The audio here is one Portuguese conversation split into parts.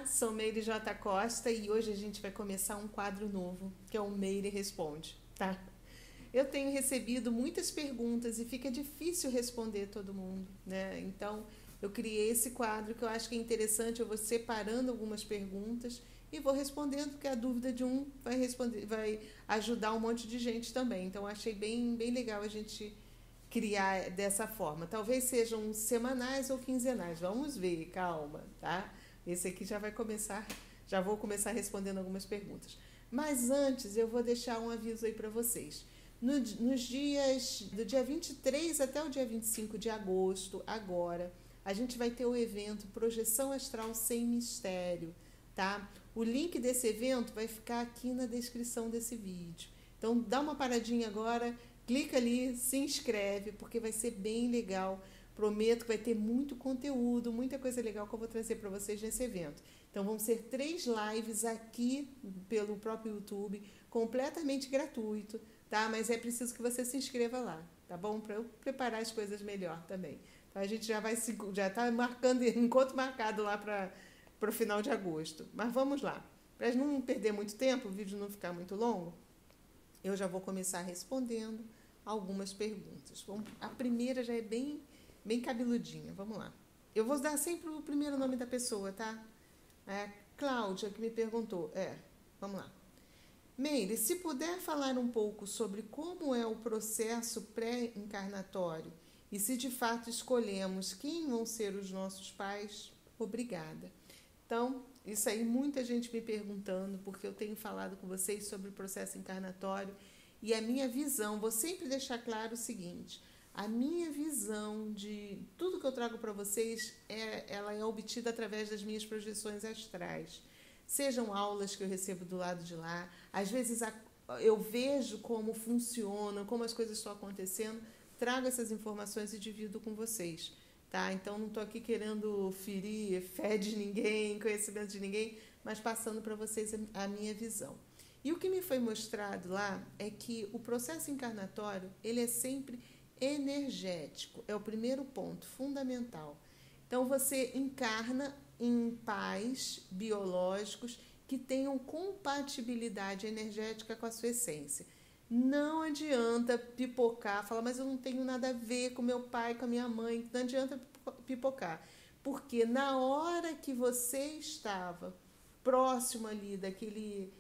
Olá, sou Meire J. Costa e hoje a gente vai começar um quadro novo, que é o Meire Responde, tá? Eu tenho recebido muitas perguntas e fica difícil responder todo mundo, né? Então, eu criei esse quadro que eu acho que é interessante, eu vou separando algumas perguntas e vou respondendo, porque a dúvida de um vai responder, vai ajudar um monte de gente também. Então, eu achei bem legal a gente criar dessa forma. Talvez sejam semanais ou quinzenais. Vamos ver, calma, tá? Esse aqui já vou começar respondendo algumas perguntas. Mas antes eu vou deixar um aviso aí para vocês. Nos dias do dia 23 até o dia 25 de agosto, agora, a gente vai ter o evento Projeção Astral Sem Mistério, tá? O link desse evento vai ficar aqui na descrição desse vídeo. Então, dá uma paradinha agora, clica ali, se inscreve, porque vai ser bem legal. Prometo que vai ter muito conteúdo, muita coisa legal que eu vou trazer para vocês nesse evento. Então, vão ser 3 lives aqui pelo próprio YouTube, completamente gratuito, tá? Mas é preciso que você se inscreva lá, tá bom? Para eu preparar as coisas melhor também. Então, a gente já está marcando encontro marcado lá para o final de agosto. Mas vamos lá. Para não perder muito tempo, o vídeo não ficar muito longo, eu já vou começar respondendo algumas perguntas. Bom, a primeira já é bem cabeludinha. Vamos lá. Eu vou dar sempre o primeiro nome da pessoa, tá? É Cláudia que me perguntou. Vamos lá. Meire, se puder falar um pouco sobre como é o processo pré-encarnatório e se de fato escolhemos quem vão ser os nossos pais, obrigada. Então, isso aí muita gente me perguntando, porque eu tenho falado com vocês sobre o processo encarnatório e a minha visão, vou sempre deixar claro o seguinte: a minha visão de tudo que eu trago para vocês, ela é obtida através das minhas projeções astrais. Sejam aulas que eu recebo do lado de lá, às vezes eu vejo como funciona, como as coisas estão acontecendo, trago essas informações e divido com vocês. Tá? Então, não estou aqui querendo ferir fé de ninguém, conhecimento de ninguém, mas passando para vocês a minha visão. E o que me foi mostrado lá é que o processo encarnatório, ele é sempre energético, é o primeiro ponto fundamental. Então, você encarna em pais biológicos que tenham compatibilidade energética com a sua essência. Não adianta pipocar, falar, mas eu não tenho nada a ver com meu pai, com a minha mãe. Não adianta pipocar, porque na hora que você estava próximo ali daquele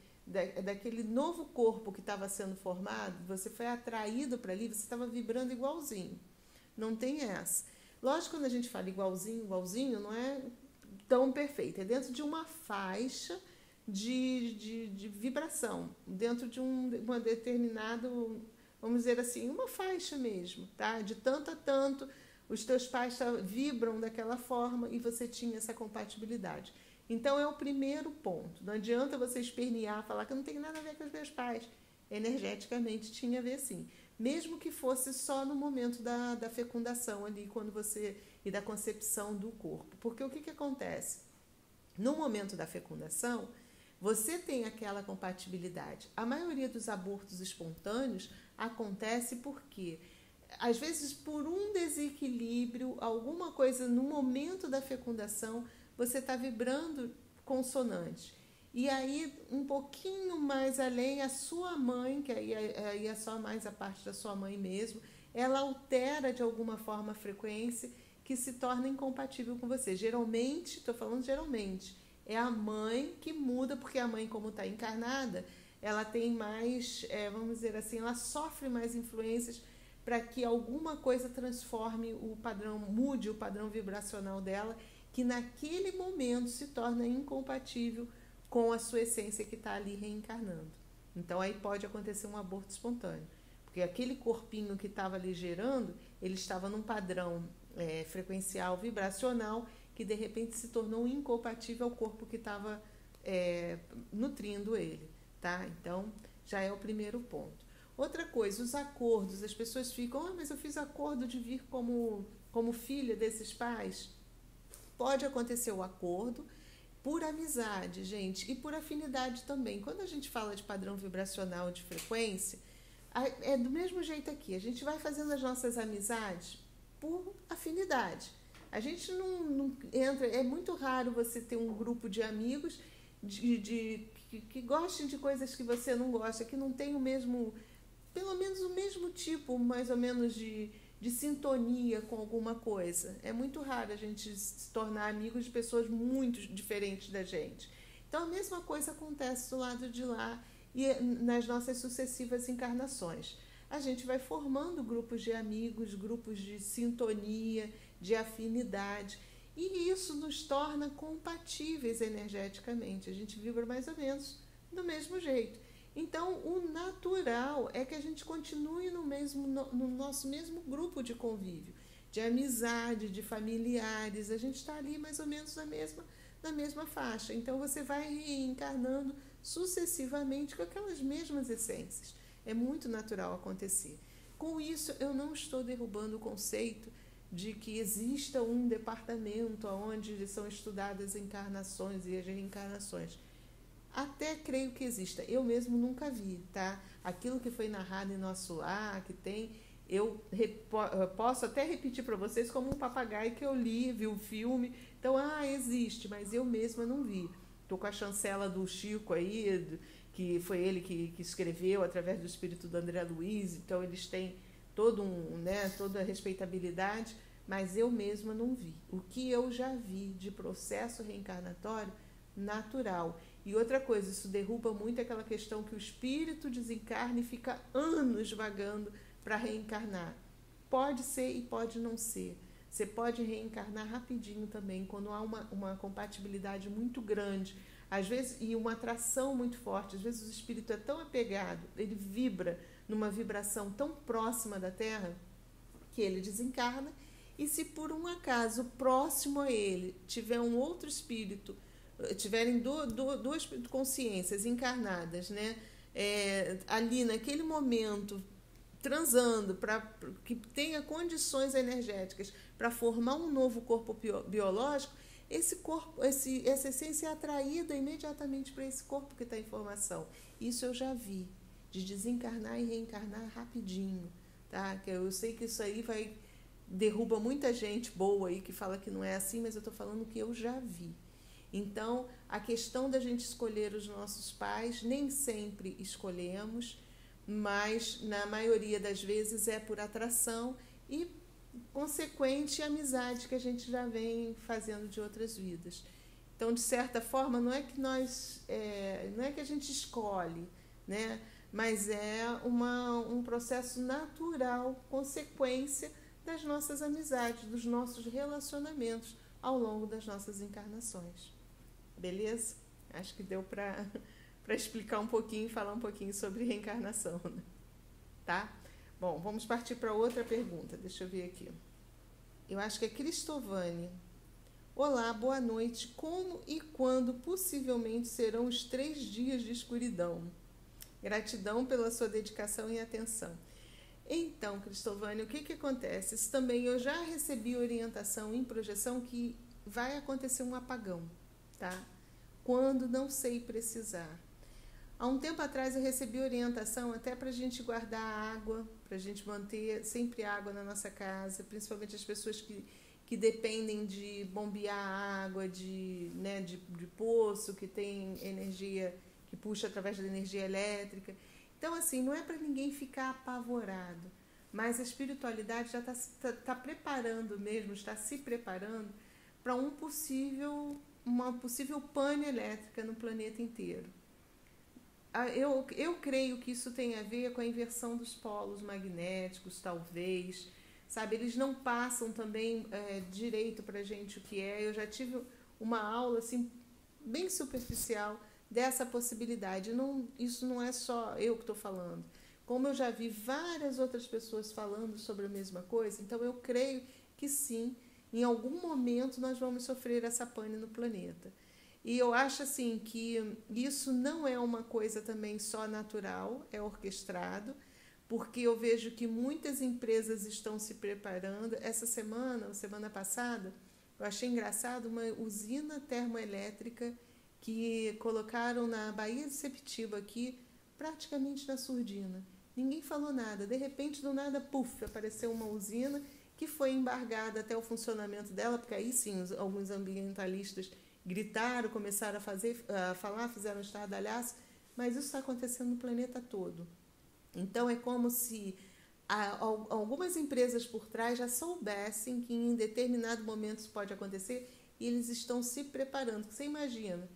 novo corpo que estava sendo formado, você foi atraído para ali, você estava vibrando igualzinho. Não tem essa. Lógico, quando a gente fala igualzinho, não é tão perfeito. É dentro de uma faixa de vibração, dentro de uma determinada, vamos dizer assim, uma faixa mesmo, tá? De tanto a tanto, os teus pais vibram daquela forma e você tinha essa compatibilidade. Então, é o primeiro ponto. Não adianta você espernear, falar que eu não tenho nada a ver com os meus pais. Energeticamente tinha a ver sim. Mesmo que fosse só no momento da fecundação ali, e da concepção do corpo. Porque o que acontece? No momento da fecundação, você tem aquela compatibilidade. A maioria dos abortos espontâneos acontece porque, às vezes, por um desequilíbrio, alguma coisa no momento da fecundação, você está vibrando consonante. E aí, um pouquinho mais além, a sua mãe, que aí é só mais a parte da sua mãe mesmo, ela altera de alguma forma a frequência que se torna incompatível com você. Geralmente, estou falando geralmente, é a mãe que muda, porque a mãe, como está encarnada, ela tem mais, vamos dizer assim, ela sofre mais influências para que alguma coisa transforme o padrão, mude o padrão vibracional dela, que naquele momento se torna incompatível com a sua essência que está ali reencarnando. Então, aí pode acontecer um aborto espontâneo, porque aquele corpinho que estava ali gerando, ele estava num padrão frequencial, vibracional, que de repente se tornou incompatível ao corpo que estava nutrindo ele, tá? Então, já é o primeiro ponto. Outra coisa, os acordos. As pessoas ficam, mas eu fiz acordo de vir como filha desses pais. Pode acontecer o acordo por amizade, gente, e por afinidade também. Quando a gente fala de padrão vibracional de frequência, é do mesmo jeito aqui. A gente vai fazendo as nossas amizades por afinidade. A gente não entra... É muito raro você ter um grupo de amigos que gostem de coisas que você não gosta, que não tem o mesmo... Pelo menos o mesmo tipo, mais ou menos, de sintonia com alguma coisa. É muito raro a gente se tornar amigos de pessoas muito diferentes da gente. Então, a mesma coisa acontece do lado de lá e nas nossas sucessivas encarnações. A gente vai formando grupos de amigos, grupos de sintonia, de afinidade, e isso nos torna compatíveis energeticamente. A gente vibra mais ou menos do mesmo jeito. Então, o natural é que a gente continue no nosso mesmo grupo de convívio, de amizade, de familiares. A gente está ali mais ou menos na mesma faixa. Então, você vai reencarnando sucessivamente com aquelas mesmas essências. É muito natural acontecer. Com isso, eu não estou derrubando o conceito de que exista um departamento onde são estudadas encarnações e as reencarnações. Até creio que exista. Eu mesmo nunca vi, tá? Aquilo que foi narrado em Nosso Lar, que tem... Eu posso até repetir para vocês como um papagaio que eu li, vi o filme. Então, existe, mas eu mesma não vi. Estou com a chancela do Chico aí, que foi ele que escreveu através do espírito do André Luiz. Então, eles têm toda a respeitabilidade, mas eu mesma não vi. O que eu já vi de processo reencarnatório natural. E outra coisa, isso derruba muito aquela questão que o espírito desencarna e fica anos vagando para reencarnar. Pode ser e pode não ser. Você pode reencarnar rapidinho também, quando há uma compatibilidade muito grande, às vezes, e uma atração muito forte. Às vezes o espírito é tão apegado, ele vibra numa vibração tão próxima da Terra, que ele desencarna, e se por um acaso próximo a ele tiver um outro espírito, tiverem duas consciências encarnadas, né? Ali naquele momento, transando, para que tenha condições energéticas para formar um novo corpo biológico, essa essência é atraída imediatamente para esse corpo que está em formação. Isso eu já vi, de desencarnar e reencarnar rapidinho, tá? Eu sei que isso aí derruba muita gente boa aí que fala que não é assim, mas eu estou falando que eu já vi. Então, a questão da gente escolher os nossos pais, nem sempre escolhemos, mas na maioria das vezes é por atração e consequente amizade que a gente já vem fazendo de outras vidas. Então, de certa forma, não é que a gente escolhe, né? Mas é um processo natural, consequência das nossas amizades, dos nossos relacionamentos ao longo das nossas encarnações. Beleza? Acho que deu para explicar um pouquinho e falar um pouquinho sobre reencarnação, né? Tá? Bom, vamos partir para outra pergunta. Deixa eu ver aqui. Eu acho que é Cristovânia. Olá, boa noite. Como e quando possivelmente serão os 3 dias de escuridão? Gratidão pela sua dedicação e atenção. Então, Cristovânia, o que acontece? Isso também eu já recebi orientação em projeção que vai acontecer um apagão, tá? Quando não sei precisar. Há um tempo atrás eu recebi orientação até para a gente guardar água, para a gente manter sempre água na nossa casa, principalmente as pessoas que dependem de bombear água, de poço, que tem energia, que puxa através da energia elétrica. Então, assim, não é para ninguém ficar apavorado, mas a espiritualidade já está preparando mesmo, está se preparando para uma possível pane elétrica no planeta inteiro. Eu creio que isso tem a ver com a inversão dos polos magnéticos, talvez, sabe? Eles não passam também direito para a gente o que é. Eu já tive uma aula assim, bem superficial dessa possibilidade. Isso não é só eu que estou falando. Como eu já vi várias outras pessoas falando sobre a mesma coisa, então eu creio que sim, em algum momento nós vamos sofrer essa pane no planeta. E eu acho assim que isso não é uma coisa também só natural, é orquestrado, porque eu vejo que muitas empresas estão se preparando. Essa semana passada, eu achei engraçado uma usina termoelétrica que colocaram na Baía de Sepetiba aqui, praticamente na surdina. Ninguém falou nada. De repente, do nada, apareceu uma usina que foi embargada até o funcionamento dela, porque aí sim alguns ambientalistas gritaram, começaram a falar, fizeram estardalhaço, mas isso está acontecendo no planeta todo. Então é como se algumas empresas por trás já soubessem que em determinado momento isso pode acontecer e eles estão se preparando. Você imagina,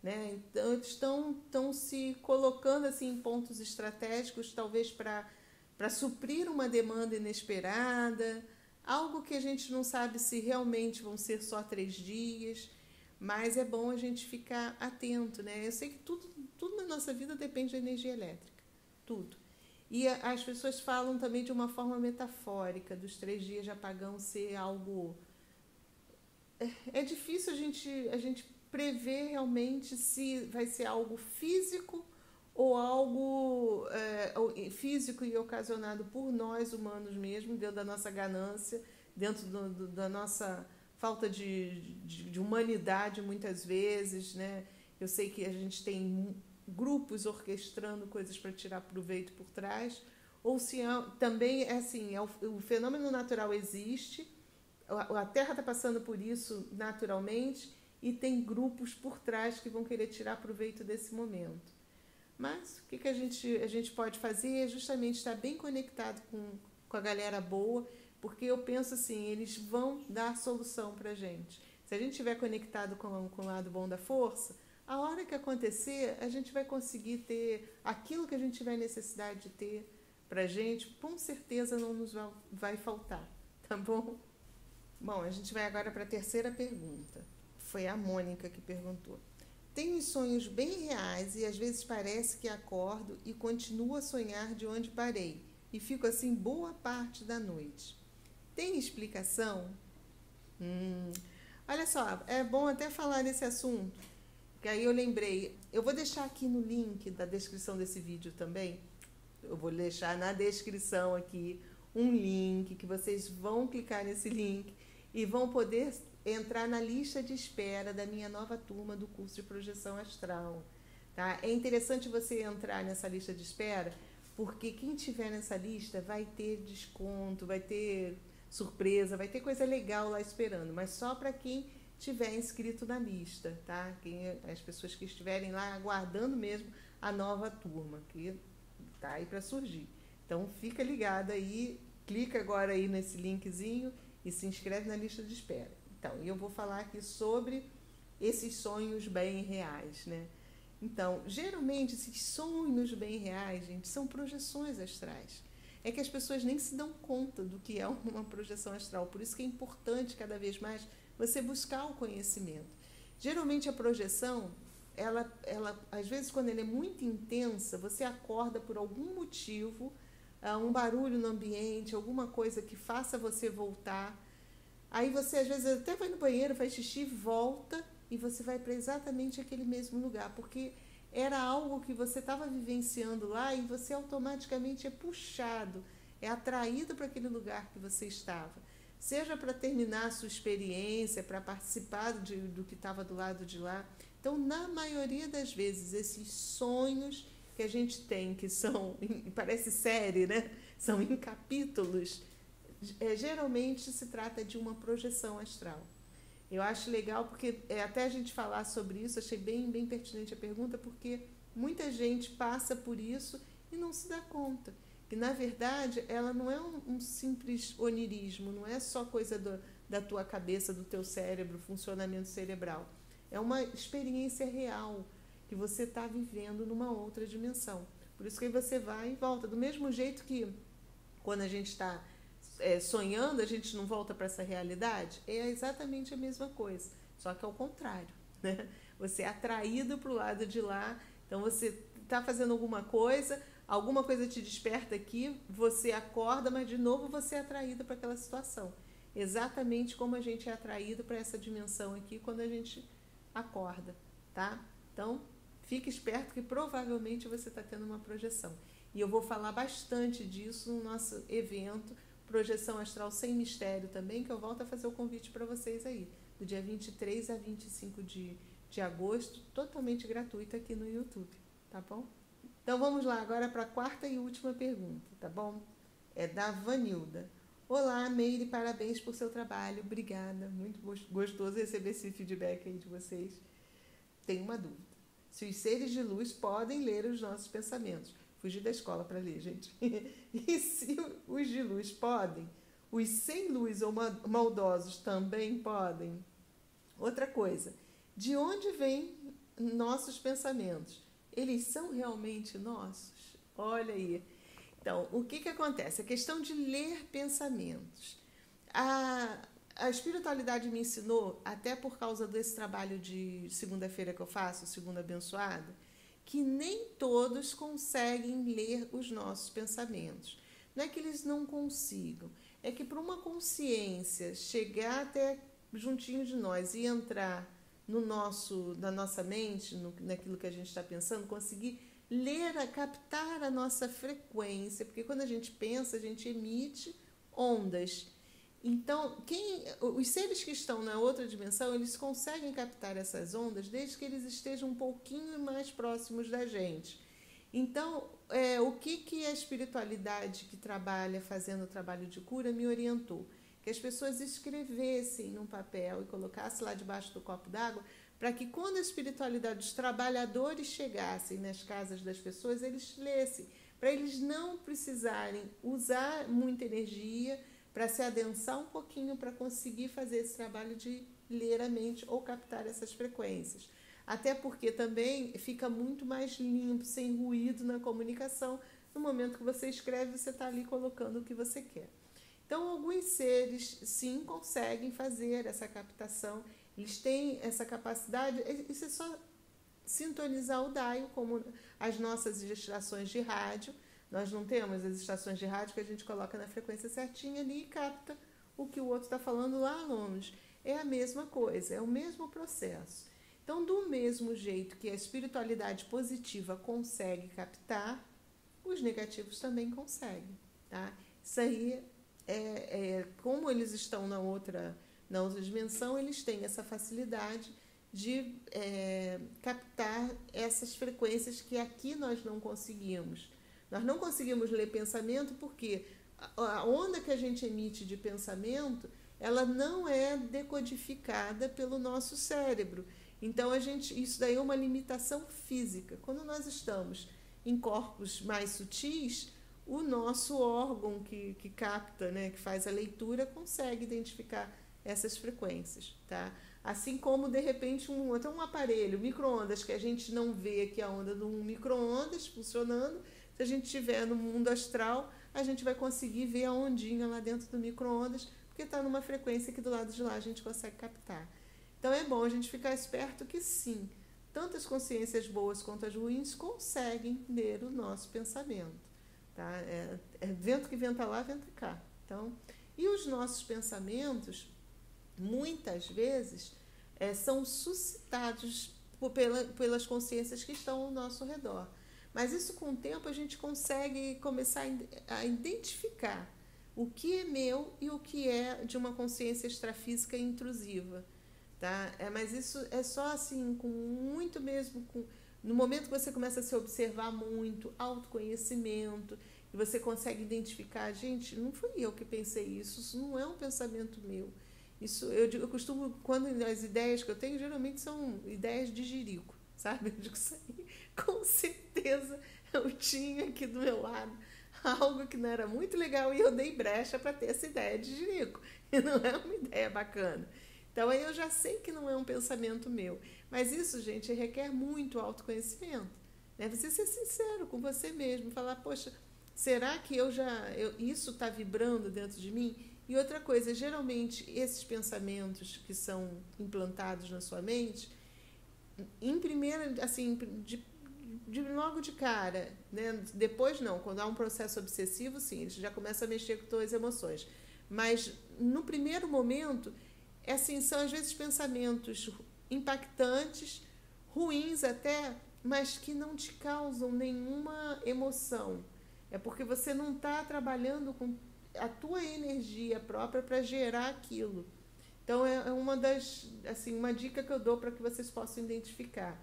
né? Então eles estão se colocando assim em pontos estratégicos, talvez para suprir uma demanda inesperada, algo que a gente não sabe se realmente vão ser só 3 dias, mas é bom a gente ficar atento, né? Eu sei que tudo na nossa vida depende da energia elétrica, tudo. E as pessoas falam também de uma forma metafórica, dos 3 dias de apagão ser algo... É difícil a gente prever realmente se vai ser algo físico ou algo físico e ocasionado por nós humanos mesmo, dentro da nossa ganância, dentro da nossa falta de humanidade muitas vezes, né? Eu sei que a gente tem grupos orquestrando coisas para tirar proveito por trás, ou se também é assim, o fenômeno natural existe, a Terra está passando por isso naturalmente e tem grupos por trás que vão querer tirar proveito desse momento. Mas o que a gente pode fazer é justamente estar bem conectado com a galera boa, porque eu penso assim, eles vão dar solução para a gente. Se a gente estiver conectado com o lado bom da força, a hora que acontecer, a gente vai conseguir ter aquilo que a gente tiver necessidade de ter para a gente, com certeza não nos vai faltar, tá bom? Bom, a gente vai agora para a terceira pergunta. Foi a Mônica que perguntou. Tenho sonhos bem reais e às vezes parece que acordo e continuo a sonhar de onde parei e fico assim boa parte da noite. Tem explicação? Olha só, é bom até falar nesse assunto, porque aí eu lembrei. Eu vou deixar aqui no link da descrição desse vídeo também. Eu vou deixar na descrição aqui um link que vocês vão clicar nesse link e vão poder entrar na lista de espera da minha nova turma do curso de projeção astral. Tá? É interessante você entrar nessa lista de espera, porque quem tiver nessa lista vai ter desconto, vai ter surpresa, vai ter coisa legal lá esperando, mas só para quem tiver inscrito na lista, tá? As pessoas que estiverem lá aguardando mesmo a nova turma, que tá aí para surgir. Então fica ligado aí, clica agora aí nesse linkzinho e se inscreve na lista de espera. Então, eu vou falar aqui sobre esses sonhos bem reais, né? Então, geralmente, esses sonhos bem reais, gente, são projeções astrais. É que as pessoas nem se dão conta do que é uma projeção astral. Por isso que é importante, cada vez mais, você buscar o conhecimento. Geralmente, a projeção, ela às vezes, quando ela é muito intensa, você acorda por algum motivo, um barulho no ambiente, alguma coisa que faça você voltar. Aí você, às vezes, até vai no banheiro, faz xixi, volta e você vai para exatamente aquele mesmo lugar, porque era algo que você estava vivenciando lá e você automaticamente é puxado, é atraído para aquele lugar que você estava. Seja para terminar a sua experiência, para participar do que estava do lado de lá. Então, na maioria das vezes, esses sonhos que a gente tem, que são, parece série, né? São em capítulos, geralmente se trata de uma projeção astral. Eu acho legal porque até a gente falar sobre isso, achei bem pertinente a pergunta, porque muita gente passa por isso e não se dá conta. Que, na verdade, ela não é um simples onirismo, não é só coisa da tua cabeça, do teu cérebro, funcionamento cerebral. É uma experiência real que você está vivendo numa outra dimensão. Por isso que aí você vai e volta. Do mesmo jeito que quando a gente está sonhando, a gente não volta para essa realidade, é exatamente a mesma coisa, só que ao contrário, né? Você é atraído para o lado de lá, então você está fazendo alguma coisa te desperta aqui, você acorda, mas de novo você é atraído para aquela situação, exatamente como a gente é atraído para essa dimensão aqui quando a gente acorda, tá? Então, fique esperto que provavelmente você está tendo uma projeção, e eu vou falar bastante disso no nosso evento Projeção Astral Sem Mistério também, que eu volto a fazer o convite para vocês aí, do dia 23 a 25 de agosto, totalmente gratuito aqui no YouTube, tá bom? Então vamos lá agora para a quarta e última pergunta, tá bom? É da Vanilda. Olá, Meire, parabéns por seu trabalho. Obrigada. Muito gostoso receber esse feedback aí de vocês. Tenho uma dúvida. Se os seres de luz podem ler os nossos pensamentos. Fugi da escola para ler, gente. E se os de luz podem, os sem luz ou maldosos também podem? Outra coisa, de onde vêm nossos pensamentos? Eles são realmente nossos? Olha aí. Então, o que acontece? A questão de ler pensamentos. A espiritualidade me ensinou, até por causa desse trabalho de segunda-feira que eu faço, Segunda Abençoada, que nem todos conseguem ler os nossos pensamentos. Não é que eles não consigam, é que para uma consciência chegar até juntinho de nós e entrar na nossa mente, naquilo que a gente está pensando, conseguir ler, captar a nossa frequência, porque quando a gente pensa, a gente emite ondas. Então, os seres que estão na outra dimensão, eles conseguem captar essas ondas desde que eles estejam um pouquinho mais próximos da gente. Então, o que a espiritualidade que trabalha fazendo o trabalho de cura me orientou? Que as pessoas escrevessem num papel e colocassem lá debaixo do copo d'água, para que quando a espiritualidade dos trabalhadores chegassem nas casas das pessoas, eles lessem, para eles não precisarem usar muita energia para se adensar um pouquinho para conseguir fazer esse trabalho de ler a mente ou captar essas frequências. Até porque também fica muito mais limpo, sem ruído na comunicação. No momento que você escreve, você está ali colocando o que você quer. Então, alguns seres, sim, conseguem fazer essa captação. Eles têm essa capacidade. Isso é só sintonizar o DAIO, como as nossas estações de rádio. Nós não temos as estações de rádio que a gente coloca na frequência certinha ali e capta o que o outro está falando lá longe. É a mesma coisa, é o mesmo processo. Então, do mesmo jeito que a espiritualidade positiva consegue captar, os negativos também conseguem. Tá? Isso aí, como eles estão na outra dimensão, eles têm essa facilidade de captar essas frequências que aqui nós não conseguimos. Nós não conseguimos ler pensamento porque a onda que a gente emite de pensamento, ela não é decodificada pelo nosso cérebro. Então, isso daí é uma limitação física. Quando nós estamos em corpos mais sutis, o nosso órgão que capta, né, que faz a leitura, consegue identificar essas frequências. Tá? Assim como, de repente, até um aparelho, micro-ondas, que a gente não vê aqui a onda de um micro-ondas funcionando. Se a gente estiver no mundo astral, a gente vai conseguir ver a ondinha lá dentro do micro-ondas, porque está numa frequência que do lado de lá a gente consegue captar. Então é bom a gente ficar esperto que sim, tanto as consciências boas quanto as ruins conseguem ler o nosso pensamento. Tá? Vento que venta lá, venta cá. Então, e os nossos pensamentos, muitas vezes, são suscitados pelas consciências que estão ao nosso redor. Mas isso, com o tempo, a gente consegue começar a identificar o que é meu e o que é de uma consciência extrafísica intrusiva. Tá? Mas isso é só assim, com muito mesmo... No momento que você começa a se observar muito, autoconhecimento, e você consegue identificar, gente, não fui eu que pensei isso não é um pensamento meu. Isso, eu costumo, quando as ideias que eu tenho, geralmente são ideias de jirico, sabe? Eu digo isso aí, com certeza eu tinha aqui do meu lado algo que não era muito legal e eu dei brecha para ter essa ideia de jirico. E não é uma ideia bacana. Então, aí eu já sei que não é um pensamento meu. Mas isso, gente, requer muito autoconhecimento. Né? Você ser sincero com você mesmo, falar, poxa, será que isso está vibrando dentro de mim? E outra coisa, geralmente, esses pensamentos que são implantados na sua mente, em primeira, assim, logo de cara, né? Depois não, quando há um processo obsessivo, sim, eles já começam a mexer com suas emoções. Mas, no primeiro momento, assim, são às vezes pensamentos impactantes, ruins até, mas que não te causam nenhuma emoção. É porque você não está trabalhando com a tua energia própria para gerar aquilo. Então, é uma dica que eu dou para que vocês possam identificar.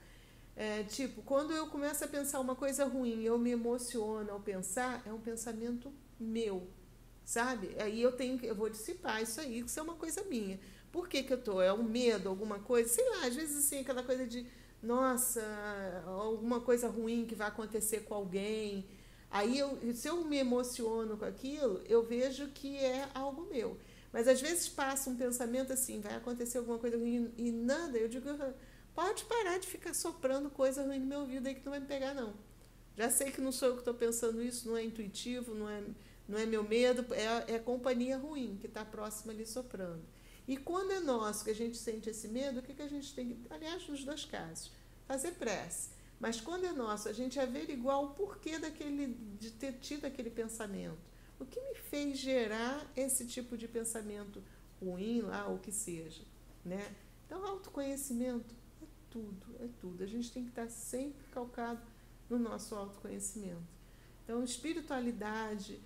Tipo, quando eu começo a pensar uma coisa ruim, eu me emociono ao pensar, é um pensamento meu, sabe? Aí eu vou dissipar isso aí, isso é uma coisa minha. Por que que eu tô? É um medo, alguma coisa? Sei lá, às vezes assim, aquela coisa de, nossa, alguma coisa ruim que vai acontecer com alguém. Aí, se eu me emociono com aquilo, eu vejo que é algo meu. Mas às vezes passa um pensamento assim, vai acontecer alguma coisa ruim e nada, eu digo, pode parar de ficar soprando coisa ruim no meu ouvido aí que não vai me pegar, não. Já sei que não sou eu que estou pensando isso, não é intuitivo, não é meu medo, é companhia ruim que está próxima ali soprando. E quando é nosso que a gente sente esse medo, o que a gente tem que, aliás, nos dois casos, fazer prece. Mas quando é nosso, a gente averiguar o porquê de ter tido aquele pensamento. O que me fez gerar esse tipo de pensamento ruim lá, ou que seja, né? Então, autoconhecimento é tudo, é tudo. A gente tem que estar sempre calcado no nosso autoconhecimento. Então, espiritualidade,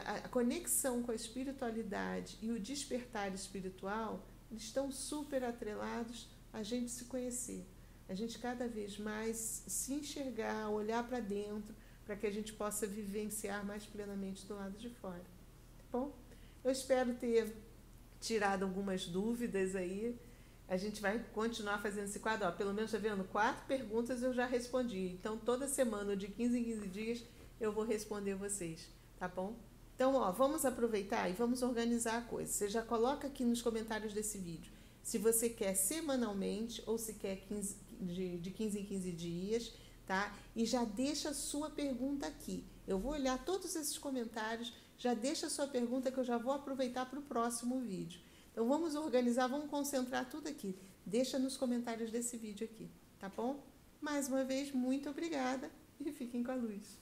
a conexão com a espiritualidade e o despertar espiritual, eles estão super atrelados a gente se conhecer. A gente cada vez mais se enxergar, olhar para dentro, para que a gente possa vivenciar mais plenamente do lado de fora. Tá bom? Eu espero ter tirado algumas dúvidas aí. A gente vai continuar fazendo esse quadro. Ó, pelo menos, tá vendo? 4 perguntas eu já respondi. Então, toda semana, de 15 em 15 dias, eu vou responder vocês. Tá bom? Então, ó, vamos aproveitar e vamos organizar a coisa. Você já coloca aqui nos comentários desse vídeo se você quer semanalmente ou se quer de 15 em 15 dias, tá? E já deixa a sua pergunta aqui. Eu vou olhar todos esses comentários, já deixa a sua pergunta que eu já vou aproveitar para o próximo vídeo. Então, vamos organizar, vamos concentrar tudo aqui. Deixa nos comentários desse vídeo aqui, tá bom? Mais uma vez, muito obrigada e fiquem com a luz.